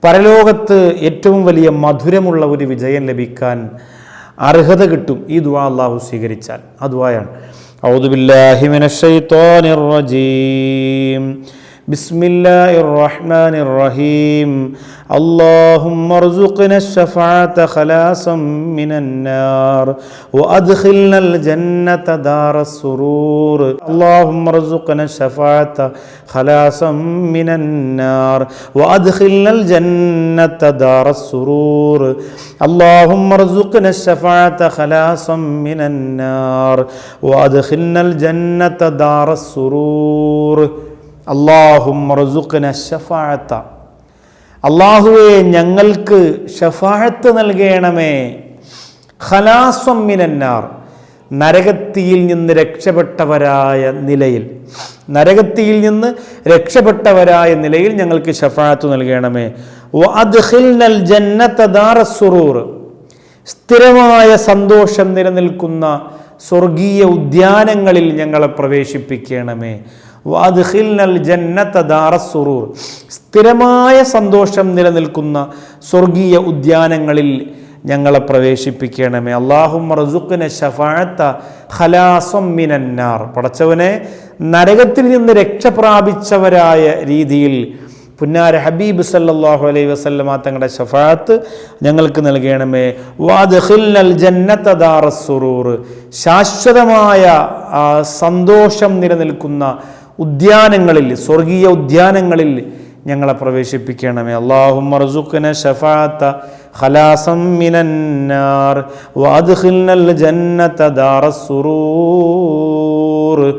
പരലോകത്ത് ഏറ്റവും വലിയ മധുരമുള്ള ഒരു വിജയം ലഭിക്കാൻ അർഹത കിട്ടും ഈ ദുആ അല്ലാഹു സ്വീകരിച്ചാൽ. ആ ദുആയാണ് അഊദു ബില്ലാഹി മിനശ് ശൈത്വാനിർ റജീം ബിസ്മില്ലാഹിർ റഹ്മാനിർ റഹീം اللهم ارزقنا الشفاعة خلاصا من النار وأدخلنا الجنة دار السرور اللهم ارزقنا الشفاعة خلاصا من النار وأدخلنا الجنة دار السرور اللهم ارزقنا الشفاعة خلاصا من النار وأدخلنا الجنة دار السرور اللهم ارزقنا الشفاعة അല്ലാഹുവേ ഞങ്ങൾക്ക് ഷഫാഅത്ത് നൽകണമേ. ഖലാസം മിനന്നാർ നരകത്തിയിൽ നിന്ന് രക്ഷപ്പെട്ടവരായ നിലയിൽ ഞങ്ങൾക്ക് ഷഫാഅത്ത് നൽകണമേ. വഅദ്ഖിൽനൽ ജന്നത ദാറസ്സുറൂർ സ്ഥിരമായ സന്തോഷം നിലനിൽക്കുന്ന സ്വർഗീയ ഉദ്യാനങ്ങളിൽ ഞങ്ങളെ പ്രവേശിപ്പിക്കണമേ. വഅദ്ഖിൽനൽ ജന്നത ദാറസ്സുറൂർ സ്ഥിരമായ സന്തോഷം നിലനിൽക്കുന്ന സ്വർഗീയ ഉദ്യാനങ്ങളിൽ ഞങ്ങളെ പ്രവേശിപ്പിക്കണമേ. അല്ലാഹുമ്മ റസുഖ്ന ശഫാഅത ഖലാസം മിനന്നാർ പടച്ചവനെ നരകത്തിൽ നിന്ന് രക്ഷ പ്രാപിച്ചവരായ രീതിയിൽ പുന്നാര ഹബീബ് സല്ലല്ലാഹു അലൈഹി വസല്ലമ തങ്ങളുടെ ശഫാഅത്ത് ഞങ്ങൾക്ക് നൽകണമേ. വഅദ്ഖിൽനൽ ജന്നത ദാറസ്സുറൂർ ശാശ്വതമായ സന്തോഷം നിലനിൽക്കുന്ന ഉദ്യാനങ്ങളിൽ സ്വർഗീയ ഉദ്യാനങ്ങളിൽ ഞങ്ങളെ പ്രവേശിപ്പിക്കണമേ. അല്ലാഹുമ്മ റസുഖ്ന ശഫാഅത ഖലാസം മിനന്നാർ വഅദ്ഖിൽനൽ ജന്നത ദാറസ്സുറൂർ